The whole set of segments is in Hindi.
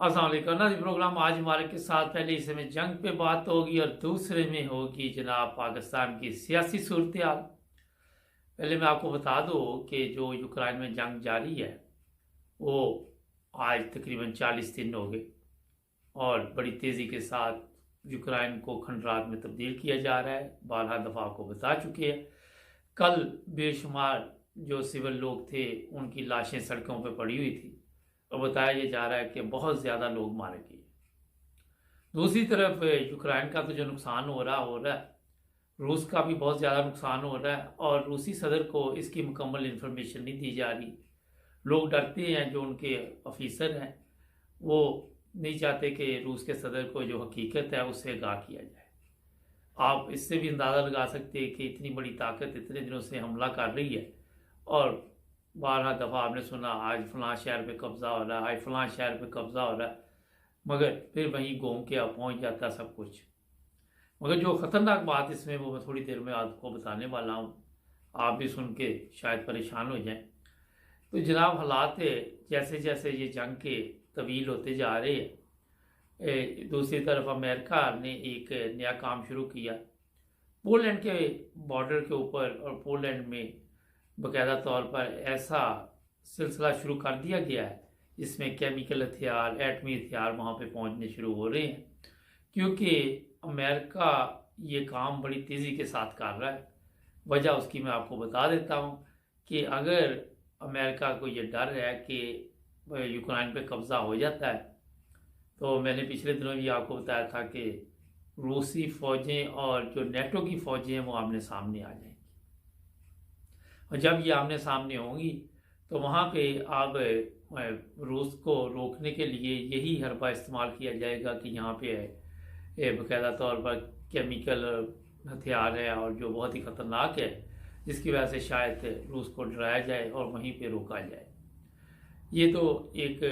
अस्सलाम वालेकुम नाज़रीन। प्रोग्राम आज हमारे के साथ पहले हिस्से में जंग पे बात होगी और दूसरे में होगी जनाब पाकिस्तान की सियासी सूरत हाल। पहले मैं आपको बता दूं कि जो यूक्रेन में जंग जारी है वो आज तकरीबन 40 दिन हो गए और बड़ी तेज़ी के साथ यूक्रेन को खंडरात में तब्दील किया जा रहा है। 12 दफ़ा आपको बता चुके हैं। कल बेशुमार जो सिविल लोग थे उनकी लाशें सड़कों पर पड़ी हुई थी और बताया ये जा रहा है कि बहुत ज़्यादा लोग मारे गए। दूसरी तरफ यूक्रेन का तो जो नुकसान हो रहा है, रूस का भी बहुत ज़्यादा नुकसान हो रहा है और रूसी सदर को इसकी मुकम्मल इन्फॉर्मेशन नहीं दी जा रही। लोग डरते हैं, जो उनके ऑफिसर हैं वो नहीं चाहते कि रूस के सदर को जो हकीकत है उससे आगाह किया जाए। आप इससे भी अंदाज़ा लगा सकते हैं कि इतनी बड़ी ताकत इतने दिनों से हमला कर रही है और 12 दफ़ा आपने सुना आज फलां शहर पे कब्ज़ा हो रहा है, आज फलां शहर पे कब्ज़ा हो रहा है, मगर फिर वहीं घूम के आप पहुँच जाता सब कुछ। मगर जो ख़तरनाक बात इसमें वो मैं थोड़ी देर में आपको बताने वाला हूँ, आप भी सुन के शायद परेशान हो जाएं। तो जनाब हालात जैसे जैसे ये जंग के तवील होते जा रहे हैं, दूसरी तरफ अमेरिका ने एक नया काम शुरू किया। पोलैंड के बॉर्डर के ऊपर और पोलैंड में बाकायदा तौर पर ऐसा सिलसिला शुरू कर दिया गया है जिसमें केमिकल हथियार, एटमी हथियार वहाँ पे पहुँचने शुरू हो रहे हैं, क्योंकि अमेरिका ये काम बड़ी तेज़ी के साथ कर रहा है। वजह उसकी मैं आपको बता देता हूँ कि अगर अमेरिका को ये डर है कि यूक्रेन पे कब्ज़ा हो जाता है, तो मैंने पिछले दिनों भी आपको बताया था कि रूसी फ़ौजें और जो नेटो की फ़ौजें हैं वो आमने सामने आ जाएंगी और जब ये आमने सामने होंगी तो वहाँ पे अब रूस को रोकने के लिए यही हरबा इस्तेमाल किया जाएगा कि यहाँ पे बाकायदा तौर पर केमिकल हथियार है और जो बहुत ही ख़तरनाक है, जिसकी वजह से शायद रूस को डराया जाए और वहीं पे रोका जाए। ये तो एक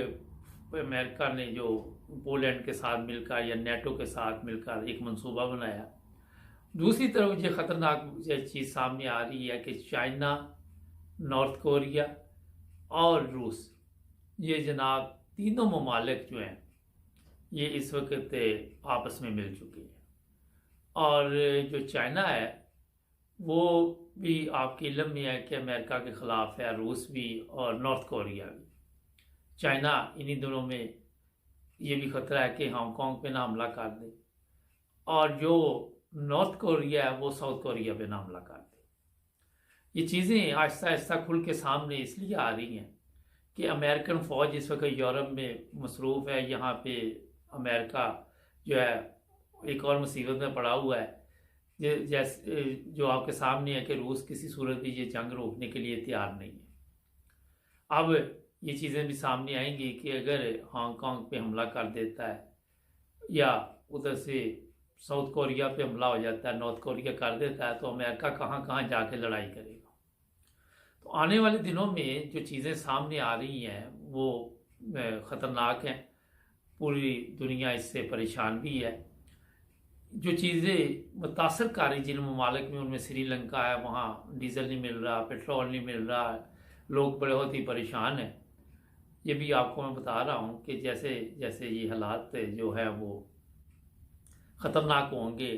अमेरिका ने जो पोलैंड के साथ मिलकर या नेटो के साथ मिलकर एक मंसूबा बनाया। दूसरी तरफ ये ख़तरनाक चीज़ सामने आ रही है कि चाइना, नॉर्थ कोरिया और रूस, ये जनाब तीनों ममालिक जो हैं ये इस वक्त आपस में मिल चुके हैं। और जो चाइना है वो भी आपके इल्म में है कि अमेरिका के ख़िलाफ़ है, रूस भी और नॉर्थ कोरिया भी। चाइना इन्हीं दोनों में ये भी ख़तरा है कि हांगकांग पे ना हमला कर दे और जो नॉर्थ कोरिया है वो साउथ कोरिया पे ना हमला कर दे। ये चीज़ें आहिस्ता आहिस्ता खुल के सामने इसलिए आ रही हैं कि अमेरिकन फ़ौज इस वक्त यूरोप में मसरूफ़ है। यहाँ पे अमेरिका जो है एक और मुसीबत में पड़ा हुआ है, जैसे जो आपके सामने है कि रूस किसी सूरत में ये जंग रोकने के लिए तैयार नहीं है। अब ये चीज़ें भी सामने आएंगी कि अगर हांगकांग पे हमला कर देता है या उधर से साउथ कोरिया पे हमला हो जाता है, नॉर्थ कोरिया कर देता है, तो अमेरिका कहाँ कहाँ जाके लड़ाई करेगा। तो आने वाले दिनों में जो चीज़ें सामने आ रही हैं वो ख़तरनाक हैं। पूरी दुनिया इससे परेशान भी है। जो चीज़ें मुतासर कर रही जिन ममालिक में, उनमें श्रीलंका है, वहाँ डीजल नहीं मिल रहा, पेट्रोल नहीं मिल रहा, लोग बड़े बहुत ही परेशान हैं। ये भी आपको मैं बता रहा हूँ कि जैसे जैसे ये हालात जो है वो ख़तरनाक होंगे,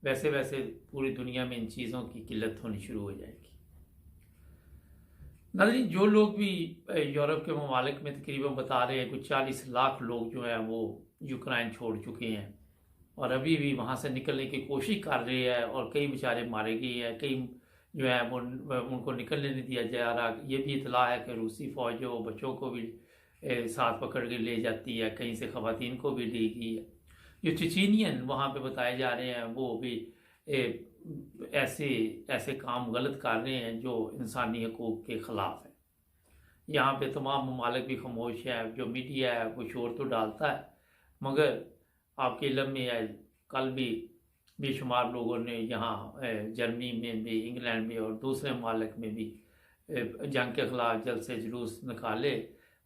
वैसे वैसे पूरी दुनिया में इन चीज़ों की किल्लत होनी शुरू हो जाएगी। नाज़रीन, जो लोग भी यूरोप के ममालिक में तकरीबन बता रहे हैं कुछ 40 लाख लोग जो हैं वो यूक्रेन छोड़ चुके हैं और अभी भी वहाँ से निकलने की कोशिश कर रहे हैं और कई बेचारे मारे गए हैं, कई जो है वो उनको निकलने नहीं दिया जा रहा। ये भी इतला है कि रूसी फ़ौज जो बच्चों को भी साथ पकड़ के ले जाती है, कहीं से ख़वातीन को भी ली गई है। जो चेचेनियन वहाँ पे बताए जा रहे हैं वो भी ऐसे ऐसे काम गलत कर रहे हैं जो इंसानी हकूक़ के ख़िलाफ़ है। यहाँ पे तमाम ममालिक भी खामोश है, जो मीडिया है वो शोर तो डालता है, मगर आपके इल्म में है कल भी बेशुमार लोगों ने यहाँ जर्मनी में भी, इंग्लैंड में और दूसरे ममालिक में भी जंग के ख़िलाफ़ जल्द से जुलूस निकाले,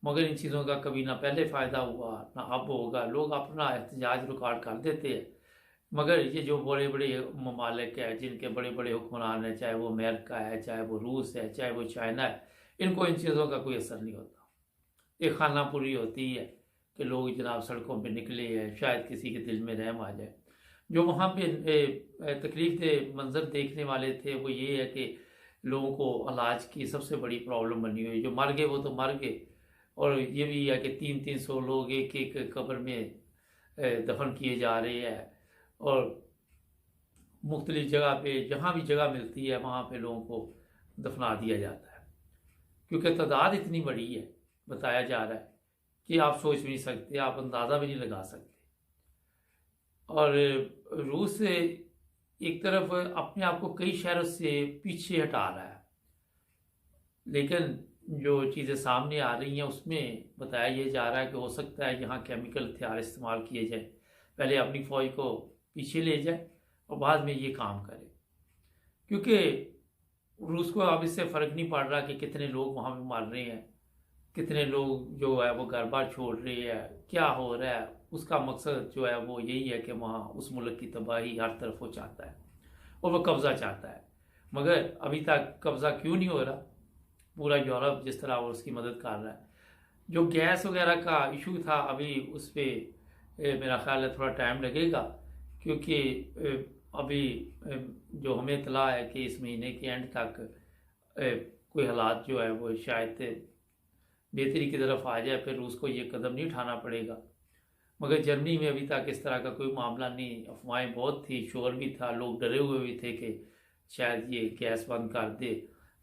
मगर इन चीज़ों का कभी ना पहले फ़ायदा हुआ ना अब होगा। लोग अपना एहतजाज रिकॉर्ड कर देते हैं, मगर ये जो बड़े बड़े ममालिक है, जिनके बड़े बड़े हुक्मरान हैं, चाहे वो अमेरिका है, चाहे वो रूस है, चाहे वो चाइना है, इनको इन चीज़ों का कोई असर नहीं होता। एक खानापुरी होती है कि लोग जनाब सड़कों पे निकले हैं, शायद किसी के दिल में रहम आ जाए। जो वहाँ पे तकलीफ दे मंज़र देखने वाले थे वो ये है कि लोगों को इलाज की सबसे बड़ी प्रॉब्लम बनी हुई। जो मर गए वो तो मर गए, और ये भी है कि 300-300 लोग एक एक कब्र में दफन किए जा रहे हैं, और मुख्तलिफ जगह पे जहाँ भी जगह मिलती है वहाँ पे लोगों को दफना दिया जाता है, क्योंकि तादाद इतनी बड़ी है, बताया जा रहा है कि आप सोच भी नहीं सकते, आप अंदाज़ा भी नहीं लगा सकते। और रूस एक तरफ अपने आप को कई शहरों से पीछे हटा रहा है, लेकिन जो चीज़ें सामने आ रही हैं उसमें बताया ये जा रहा है कि हो सकता है यहाँ केमिकल हथियार इस्तेमाल किए जाए, पहले अपनी फ़ौज को पीछे ले जाए और बाद में ये काम करे, क्योंकि रूस को अब इससे फ़र्क नहीं पड़ रहा कि कितने लोग वहाँ पे मर रहे हैं, कितने लोग जो है वो घर बार छोड़ रहे हैं, क्या हो रहा है। उसका मकसद जो है वो यही है कि वहाँ उस मुल्क की तबाही हर तरफ वो चाहता है और वो कब्ज़ा चाहता है, मगर अभी तक कब्ज़ा क्यों नहीं हो रहा। पूरा यूरोप जिस तरह वो उसकी मदद कर रहा है। जो गैस वगैरह का इशू था अभी उस पर मेरा ख्याल है थोड़ा टाइम लगेगा, क्योंकि अभी जो हमें इतला है कि इस महीने के एंड तक कोई हालात जो है वो शायद बेहतरी की तरफ आ जाए, फिर रूस को ये कदम नहीं उठाना पड़ेगा। मगर जर्मनी में अभी तक इस तरह का कोई मामला नहीं, अफवाहें बहुत थी, शोर भी था, लोग डरे हुए भी थे कि शायद ये गैस बंद कर दे।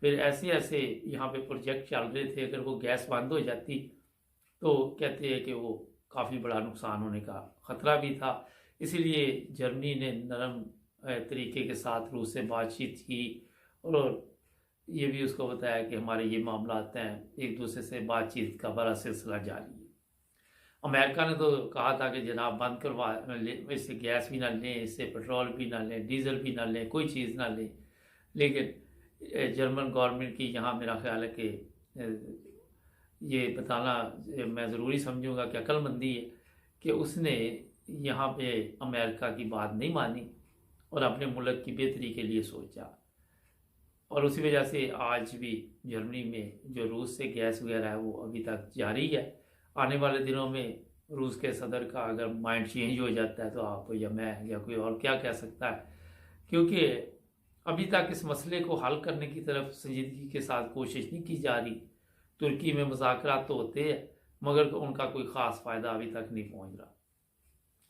फिर ऐसे ऐसे यहाँ पे प्रोजेक्ट चल रहे थे, अगर वो गैस बंद हो जाती तो कहते हैं कि वो काफ़ी बड़ा नुकसान होने का ख़तरा भी था। इसीलिए जर्मनी ने नरम तरीके के साथ रूस से बातचीत की और ये भी उसको बताया कि हमारे ये मामला आते हैं, एक दूसरे से बातचीत का बड़ा सिलसिला जारी है। अमेरिका ने तो कहा था कि जनाब बंद करवा इससे गैस भी ना लें, इससे पेट्रोल भी ना लें, डीजल भी ना लें, कोई चीज़ ना लें, लेकिन जर्मन गवर्नमेंट की यहाँ मेरा ख्याल है कि ये बताना मैं ज़रूरी समझूंगा कि अक्लमंदी है कि उसने यहाँ पे अमेरिका की बात नहीं मानी और अपने मुल्क की बेहतरी के लिए सोचा, और उसी वजह से आज भी जर्मनी में जो रूस से गैस वगैरह है वो अभी तक जारी है। आने वाले दिनों में रूस के सदर का अगर माइंड चेंज हो जाता है तो आप या मैं या कोई और क्या कह सकता है, क्योंकि अभी तक इस मसले को हल करने की तरफ संजीदगी के साथ कोशिश नहीं की जा रही। तुर्की में मुज़ाकरात तो होते हैं मगर उनका कोई ख़ास फ़ायदा अभी तक नहीं पहुंच रहा।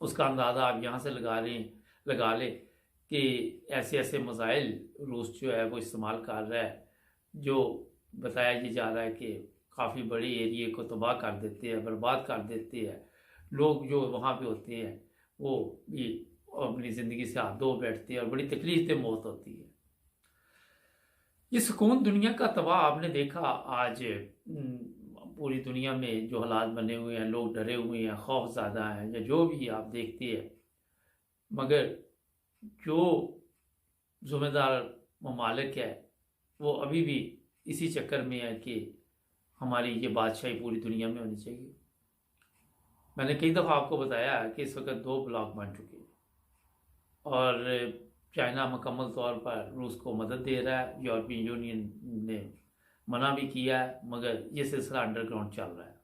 उसका अंदाज़ा आप यहाँ से लगा लें कि ऐसे ऐसे मसाइल रूस जो है वो इस्तेमाल कर रहा है, जो बताया ये जा रहा है कि काफ़ी बड़े एरिए को तबाह कर देते हैं, बर्बाद कर देते हैं। लोग जो वहाँ पे होते हैं वो भी अपनी ज़िंदगी से हाथ धो बैठते हैं और बड़ी तकलीफ से मौत होती है। ये सुकून दुनिया का तबाह आपने देखा आज पूरी दुनिया में जो हालात बने हुए हैं, लोग डरे हुए हैं, खौफ ज़्यादा है या जो भी आप देखते हैं, मगर जो ज़िम्मेदार ममालिक है वो अभी भी इसी चक्कर में है कि हमारी ये बादशाही पूरी दुनिया में होनी चाहिए। मैंने कई दफ़ा आपको बताया कि इस वक्त 2 ब्लॉक बन चुके हैं और चाइना मुकम्मल तौर पर रूस को मदद दे रहा है। यूरोपियन यूनियन ने मना भी किया है, मगर ये सिलसिला अंडरग्राउंड चल रहा है।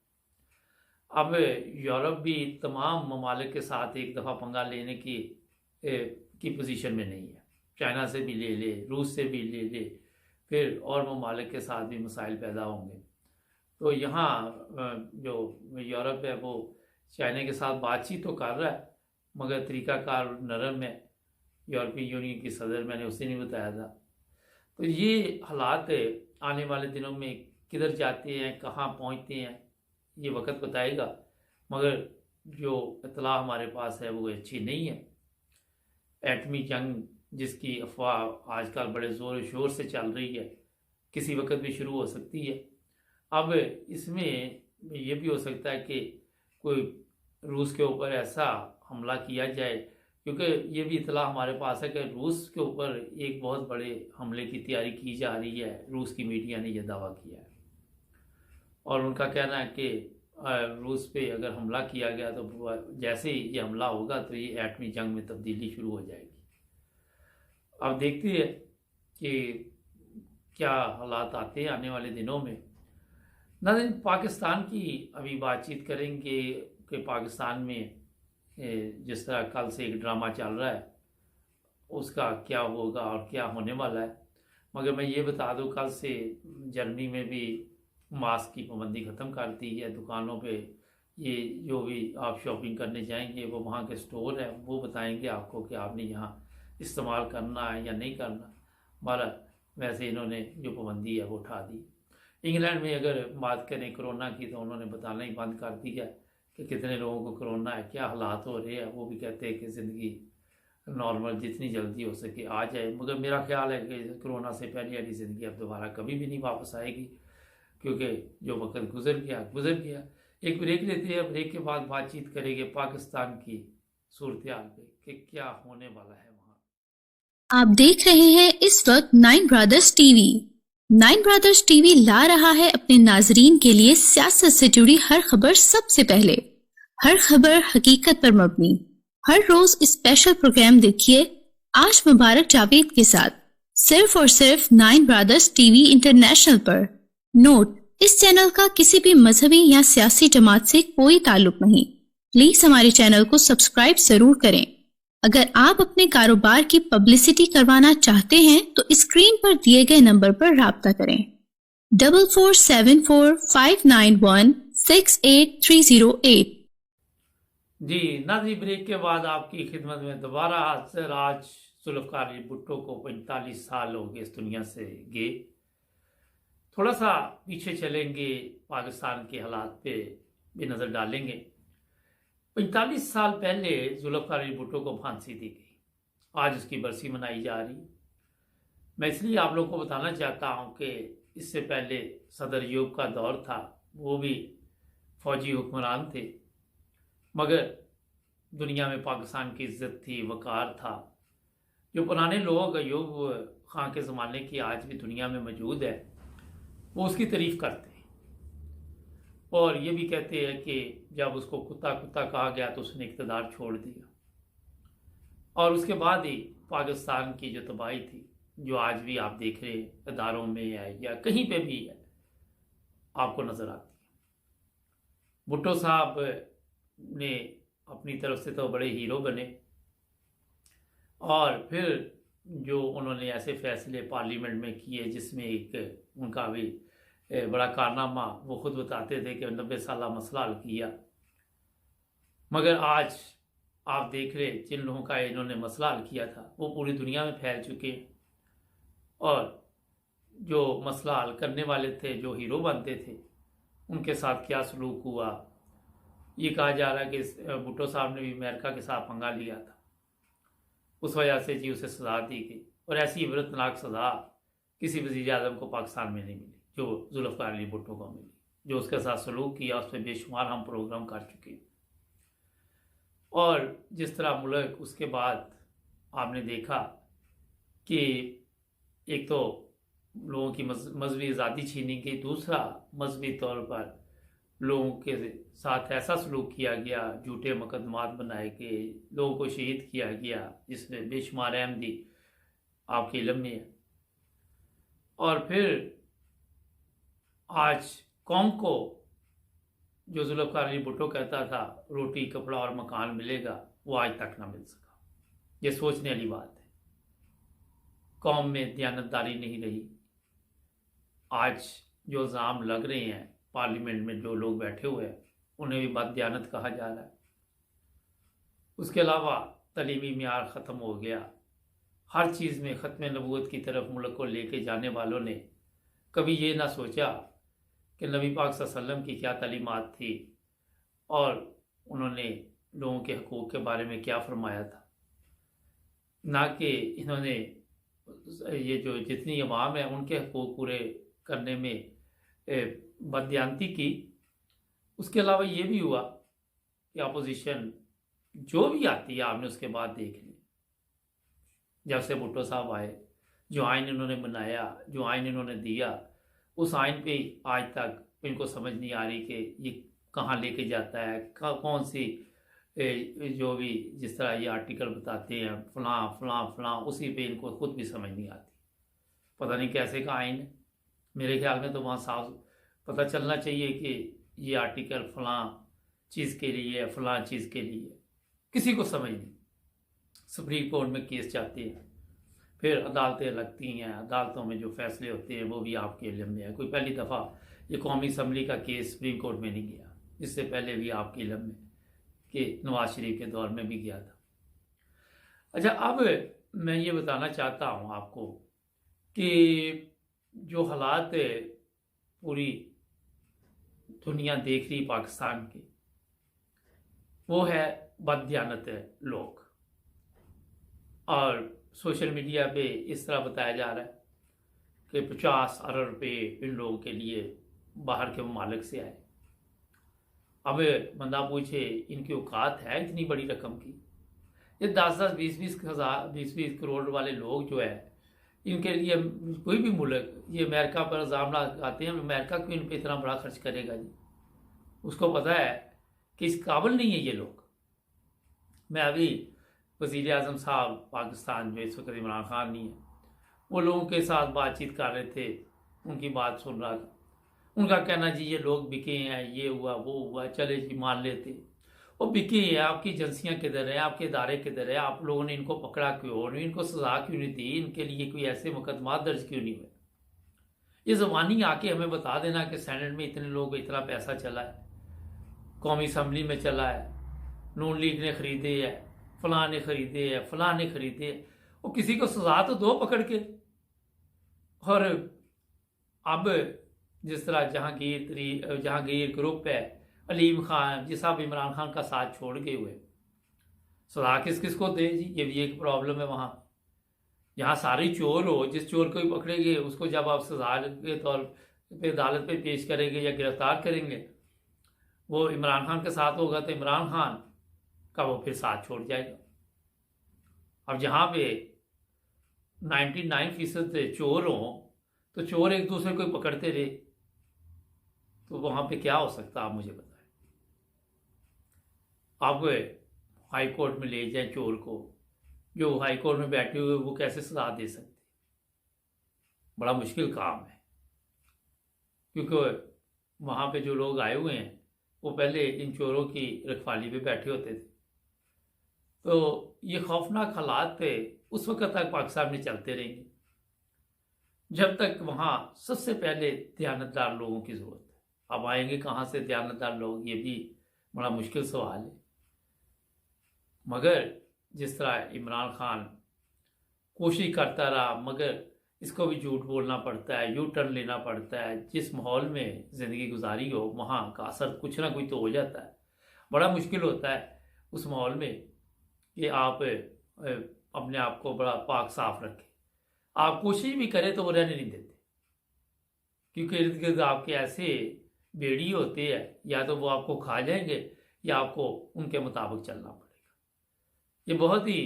अब यूरोप भी तमाम ममालिक के साथ एक दफ़ा पंगा लेने की पोजीशन में नहीं है। चाइना से भी ले ले, रूस से भी ले ले, फिर और ममालिक के साथ भी मसाइल पैदा होंगे। तो यहाँ जो यूरोप है वो चाइना के साथ बातचीत तो कर रहा है, मगर तरीक़ाकार नरम है। यूरोपीय यूनियन की सदर मैंने उसे नहीं बताया था। तो ये हालात आने वाले दिनों में किधर जाते हैं, कहाँ पहुँचते हैं, ये वक्त बताएगा, मगर जो इतला हमारे पास है वो अच्छी नहीं है। एटमी जंग जिसकी अफवाह आजकल बड़े ज़ोर शोर से चल रही है, किसी वक्त भी शुरू हो सकती है। अब इसमें ये भी हो सकता है कि कोई रूस के ऊपर ऐसा हमला किया जाए, क्योंकि ये भी इतला हमारे पास है कि रूस के ऊपर एक बहुत बड़े हमले की तैयारी की जा रही है। रूस की मीडिया ने यह दावा किया है और उनका कहना है कि रूस पे अगर हमला किया गया तो जैसे ही ये हमला होगा तो ये एटमी जंग में तब्दीली शुरू हो जाएगी। अब देखते हैं कि क्या हालात आते हैं आने वाले दिनों में। नाज़रीन, पाकिस्तान की अभी बातचीत करेंगे। कि पाकिस्तान में जिस तरह कल से एक ड्रामा चल रहा है उसका क्या होगा और क्या होने वाला है। मगर मैं ये बता दूं, कल से जर्मनी में भी मास्क की पाबंदी ख़त्म कर दी है। दुकानों पे ये जो भी आप शॉपिंग करने जाएंगे वो वहाँ के स्टोर है वो बताएंगे आपको कि आपने यहाँ इस्तेमाल करना है या नहीं करना। बहरहाल वैसे इन्होंने जो पाबंदी है वो उठा दी। इंग्लैंड में अगर बात करें कोरोना की तो उन्होंने बताना ही बंद कर दिया कि कितने लोगों को कोरोना है, क्या हालात हो रहे हैं। वो भी कहते हैं कि ज़िंदगी नॉर्मल जितनी जल्दी हो सके आ जाए। मगर मेरा ख्याल है कि कोरोना से पहले वाली ज़िंदगी अब दोबारा कभी भी नहीं वापस आएगी, क्योंकि जो वक्त गुजर गया गुजर गया। एक ब्रेक लेते हैं, ब्रेक के बाद बातचीत करेंगे पाकिस्तान की सूरत हाल पे कि क्या होने वाला है वहाँ। आप देख रहे हैं इस वक्त nine brothers TV. Nine brothers TV ला रहा है अपने नाजरीन के लिए सियासत से जुड़ी हर खबर सबसे पहले। हर खबर हकीकत पर मबनी। हर रोज स्पेशल प्रोग्राम देखिए आज मुबारक जावेद के साथ, सिर्फ और सिर्फ नाइन ब्रदर्स टीवी इंटरनेशनल पर। नोट, इस चैनल का किसी भी मजहबी या सियासी जमात से कोई ताल्लुक नहीं। प्लीज हमारे चैनल को सब्सक्राइब जरूर करें। अगर आप अपने कारोबार की पब्लिसिटी करवाना चाहते हैं तो स्क्रीन पर दिए गए नंबर पर राब्ता करें 447459168308। जी नाज़रीन, ब्रेक के बाद आपकी खिदमत में दोबारा हाजिर। आज जुल्फ़िकार अली भुट्टो को 45 साल हो गए इस दुनिया से गए। थोड़ा सा पीछे चलेंगे, पाकिस्तान के हालात पे भी नज़र डालेंगे। 45 साल पहले जुल्फ़िकार अली भुट्टो को फांसी दी गई। आज उसकी बरसी मनाई जा रही। मैं इसलिए आप लोगों को बताना चाहता हूँ कि इससे पहले सदर अयूब का दौर था, वो भी फौजी हुक्मरान थे, मगर दुनिया में पाकिस्तान की इज्जत थी, वक़ार था। जो पुराने लोग अयूब खां के ज़माने की आज भी दुनिया में मौजूद है, वो उसकी तारीफ़ करते हैं और ये भी कहते हैं कि जब उसको कुत्ता कुत्ता कहा गया तो उसने इक़्तिदार छोड़ दिया। और उसके बाद ही पाकिस्तान की जो तबाही थी, जो आज भी आप देख रहे इदारों में है या कहीं पे भी है, आपको नज़र आती है। भुट्टो साहब ने अपनी तरफ से तो बड़े हीरो बने और फिर जो उन्होंने ऐसे फैसले पार्लियामेंट में किए जिसमें एक उनका भी बड़ा कारनामा, वो खुद बताते थे कि 90 साल मसला हल किया। मगर आज आप देख रहे जिन लोगों का इन्होंने मसला हल किया था वो पूरी दुनिया में फैल चुके हैं और जो मसला हल करने वाले थे, जो हीरो बनते थे, उनके साथ क्या सलूक हुआ। ये कहा जा रहा है कि भुट्टो साहब ने भी अमेरिका के साथ पंगा लिया था, उस वजह से जी उसे सज़ा दी गई और ऐसी इबरतनाक सज़ा किसी वज़ीर आज़म को पाकिस्तान में नहीं मिली जो जुल्फ़िकार अली भुट्टो को मिली। जो उसके साथ सलूक किया उस पर बेशुमार हम प्रोग्राम कर चुके हैं। और जिस तरह मुल्क उसके बाद आपने देखा कि एक तो लोगों की मजहबी आज़ादी छीनी गई, दूसरा मजहबी तौर पर लोगों के साथ ऐसा सलूक किया गया, झूठे मुकदमात बनाए गए, लोगों को शहीद किया गया, जिसमें बेशुमार अहमदी आपके इल्म में है। और फिर आज कौम को जो जुल्फ़िकार अली भुट्टो कहता था रोटी कपड़ा और मकान मिलेगा, वो आज तक ना मिल सका। ये सोचने वाली बात है। कौम में दयानतदारी नहीं रही। आज जो इल्ज़ाम लग रहे हैं पार्लियामेंट में, जो लोग बैठे हुए हैं उन्हें भी बददयानत कहा जा रहा है। उसके अलावा तलीमी मियार ख़त्म हो गया। हर चीज़ में ख़त्म नबूवत की तरफ मुल्क को लेके जाने वालों ने कभी ये ना सोचा कि नबी पाक सल्लल्लाहु अलैहि वसल्लम की क्या तालीमात थी और उन्होंने लोगों के हकूक़ के बारे में क्या फरमाया था। ना कि इन्होंने ये जो जितनी अवाम है उनके हकूक़ पूरे करने में बददियानती की। उसके अलावा ये भी हुआ कि अपोजिशन जो भी आती है आपने उसके बाद देख ली, जब से भुट्टो साहब आए, जो आइन इन्होंने बनाया, जो आइन इन्होंने दिया, उस आइन पे आज तक इनको समझ नहीं आ रही कि ये कहाँ लेके जाता है, कौन सी जो भी जिस तरह ये आर्टिकल बताते हैं फलां फलां फलां, उसी पे इनको खुद भी समझ नहीं आती। पता नहीं कैसे का आइन है। मेरे ख्याल में तो वहाँ साफ पता चलना चाहिए कि ये आर्टिकल फलां चीज़ के लिए, फलां चीज़ के लिए, किसी को समझ नहीं। सुप्रीम कोर्ट में केस जाते हैं, फिर अदालतें लगती हैं, अदालतों में जो फैसले होते हैं वो भी आपके इल्म में है। कोई पहली दफ़ा ये कौमी असम्बली का केस सुप्रीम कोर्ट में नहीं गया, इससे पहले भी आपके इल्म में कि नवाज शरीफ के दौर में भी गया था। अच्छा, अब मैं ये बताना चाहता हूँ आपको कि जो हालात पूरी दुनिया देख रही पाकिस्तान की, वो है बददियानत लोग। और सोशल मीडिया पे इस तरह बताया जा रहा है कि 50 अरब रुपये इन लोगों के लिए बाहर के ममालिक से आए। अब बंदा पूछे, इनकी औकात है इतनी बड़ी रकम की? ये 10-10, 20-20 हज़ार, 20-20 करोड़ वाले लोग जो है, इनके लिए कोई भी मुल्क, ये अमेरिका पर इल्ज़ाम लगाते हैं, अमेरिका क्यों इन पर इतना बड़ा खर्च करेगा जी? उसको पता है कि इस काबिल नहीं है ये लोग। मैं अभी वज़ीर आज़म साहब पाकिस्तान, जो इस वक्त इमरान खान नहीं है, वो लोगों के साथ बातचीत कर रहे थे, उनकी बात सुन रहा था। उनका कहना जी ये लोग बिके हैं, ये हुआ वो हुआ, चले जी मान लेते। वो बिके हैं, आपकी एजेंसियाँ किधर हैं, आपके इदारे किधर हैं, आप लोगों ने इनको पकड़ा क्यों नहीं, इनको सजा क्यों नहीं दी, इनके लिए कोई ऐसे मुकदमा दर्ज क्यों नहीं हुए? ये ज़बानी आके हमें बता देना कि सेनेट में इतने लोग, इतना पैसा चला है, कौमी असम्बली में चला है, नून लीग ने खरीदे है, फलां ने खरीदे है, फलां ने खरीदे है। वो किसी को सजा तो दो पकड़ के। और अब जिस तरह जहांगीर ग्रुप है, अलीम खान, जिस अब इमरान खान का साथ छोड़ के हुए, सजा किस किस को दे जी? ये भी एक प्रॉब्लम है वहाँ। यहाँ सारे चोर हो, जिस चोर को भी पकड़ेंगे उसको जब आप सजा के तौर पे अदालत पे पेश करेंगे या गिरफ्तार करेंगे, वो इमरान खान के साथ होगा तो इमरान खान का वो फिर साथ छोड़ जाएगा। अब जहाँ पे 99% चोर हों तो चोर एक दूसरे को पकड़ते रहे, तो वहाँ पे क्या हो सकता, आप मुझे बताएं। आप हाई कोर्ट में ले जाएं चोर को, जो हाई कोर्ट में बैठे हुए वो कैसे सजा दे सकते? बड़ा मुश्किल काम है, क्योंकि वहाँ पे जो लोग आए हुए हैं वो पहले इन चोरों की रखवाली पे बैठे होते थे। तो ये खौफनाक हालात उस वक्त तक पाकिस्तान में चलते रहेंगे जब तक वहाँ सबसे पहले दयानतदार लोगों की ज़रूरत है। अब आएंगे कहाँ से दयानतदार लोग, ये भी बड़ा मुश्किल सवाल है। मगर जिस तरह इमरान खान कोशिश करता रहा, मगर इसको भी झूठ बोलना पड़ता है, यू टर्न लेना पड़ता है। जिस माहौल में ज़िंदगी गुजारी हो वहाँ का असर कुछ ना कुछ तो हो जाता है। बड़ा मुश्किल होता है उस माहौल में कि आप अपने आप को बड़ा पाक साफ रखें। आप कोशिश भी करें तो वो रहने नहीं देते, क्योंकि इर्द गिर्द आपके ऐसे बेड़ी होते हैं, या तो वो आपको खा जाएंगे या आपको उनके मुताबिक चलना पड़ेगा। ये बहुत ही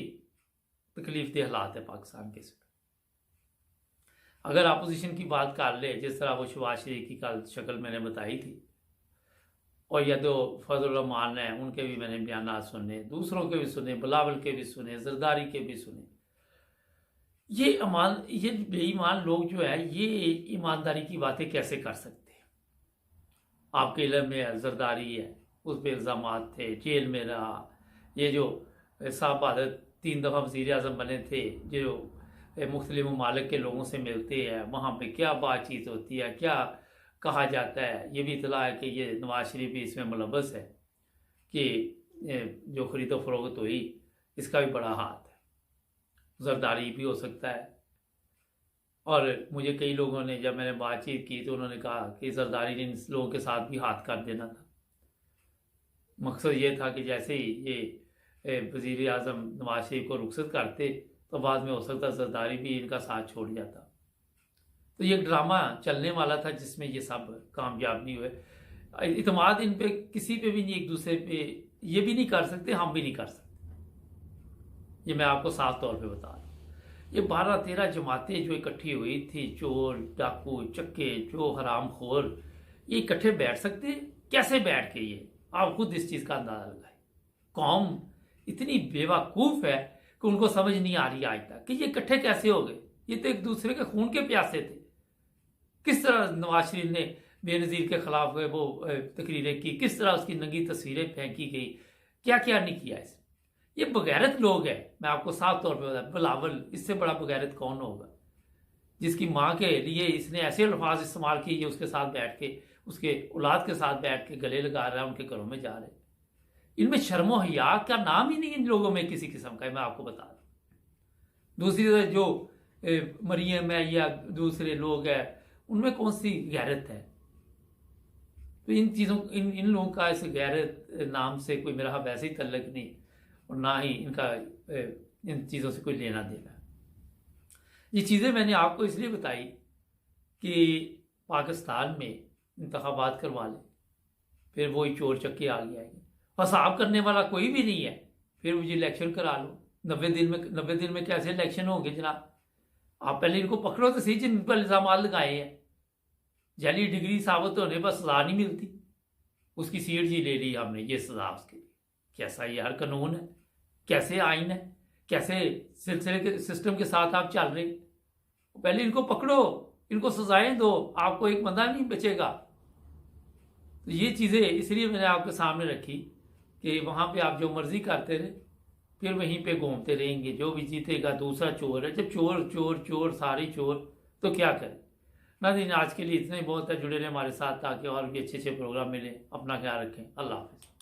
तकलीफदेह हालात है पाकिस्तान के। इसमें अगर अपोजिशन की बात कर ले, जिस तरह वो शहबाज शरीफ की कल शक्ल मैंने बताई थी, और या तो फजल रहमान है, उनके भी मैंने बयान सुने, दूसरों के भी सुने, बिलावल के भी सुने, जरदारी के भी सुने। ये बेईमान लोग जो है, ये ईमानदारी की बातें कैसे कर सकते हैं? आपके इल्म में जरदारी है, उस पर इल्ज़ाम थे, जेल में रहा। ये जो साहब बहादुर 3 दफ़ा वज़ीर आज़म बने थे, जो मुख्तलिफ ममालिक के लोगों से मिलते हैं, वहाँ पे क्या बातचीत होती है, क्या कहा जाता है, ये भी इतला है कि ये नवाज शरीफ भी इसमें मुलव्वस है कि जो खरीदो फरोख्त हुई इसका भी बड़ा हाथ है। जरदारी भी हो सकता है। और मुझे कई लोगों ने, जब मैंने बातचीत की तो उन्होंने कहा कि जरदारी ने इन लोगों के साथ भी हाथ कर देना था। मकसद ये था कि जैसे ही ये वज़ीर आज़म नवाज शरीफ को रुखसत करते तो बाद में हो सकता जरदारी भी इनका साथ छोड़ जाता। तो ये ड्रामा चलने वाला था जिसमें ये सब कामयाब नहीं हुए। इतमाद इन पे किसी पे भी नहीं, एक दूसरे पे ये भी नहीं कर सकते, हम भी नहीं कर सकते। ये मैं आपको साफ तौर पे बता रहा हूँ। ये 12-13 जमातें जो इकट्ठी हुई थी, चोर डाकू चक्के जो हराम खोर, ये इकट्ठे बैठ सकते? कैसे बैठ के? ये आप खुद इस चीज़ का अंदाजा लगाए। कौम इतनी बेवकूफ़ है कि उनको समझ नहीं आ रही आज तक कि ये इकट्ठे कैसे हो गए। ये तो एक दूसरे के खून के प्यासे थे। किस तरह नवाज शरीफ ने बेनज़ीर के खिलाफ वो तकरीरें की, किस तरह उसकी नंगी तस्वीरें फेंकी गई, क्या क्या नहीं किया इसने। ये बगैरत लोग हैं, मैं आपको साफ तौर पे बताऊं। बिलावल, इससे बड़ा बगैरत कौन होगा, जिसकी माँ के लिए इसने ऐसे अल्फाज इस्तेमाल किए, ये उसके साथ बैठ के, उसके औलाद के साथ बैठ के गले लगा रहा है, उनके घरों में जा रहे हैं। इनमें शर्मो हया का नाम ही नहीं इन लोगों में किसी किस्म का, मैं आपको बता दूं। दूसरी तरफ जो मरियम है या दूसरे लोग हैं, उनमें कौन सी गैरत है। तो इन चीज़ों इन लोगों का इस गैरत नाम से कोई मेरा वैसे ही तल्लक नहीं, और ना ही इनका इन चीज़ों से कोई लेना देना। ये चीज़ें मैंने आपको इसलिए बताई कि पाकिस्तान में इंतखाबात करवा लें, फिर वही चोर चक्के आगे आएंगे। फसाद करने वाला कोई भी नहीं है, फिर मुझे इलेक्शन करा लो। 90 दिन में कैसे इलेक्शन होंगे जनाब। आप पहले इनको पकड़ो तो सही, जिन पर इल्ज़ाम लगाए हैं। जाली डिग्री साबित होने पर सजा नहीं मिलती, उसकी सीट जी ले ली हमने, ये सजा उसके लिए। कैसा यार कानून है, कैसे आइन है, कैसे सिलसिले के सिस्टम के साथ आप चल रहे। पहले इनको पकड़ो, इनको सजाएं दो, आपको एक बंदा नहीं बचेगा। तो ये चीज़ें इसलिए मैंने आपके सामने रखी कि वहाँ पे आप जो मर्जी करते रहे, फिर वहीं पे घूमते रहेंगे। जो भी जीतेगा दूसरा चोर है। जब चोर चोर चोर सारी चोर, तो क्या करें। नाज़रीन, आज के लिए इतना ही बहुत है। जुड़े रहे हमारे साथ ताकि और भी अच्छे अच्छे प्रोग्राम मिले। अपना ख्याल रखें। अल्लाह हाफ़िज़।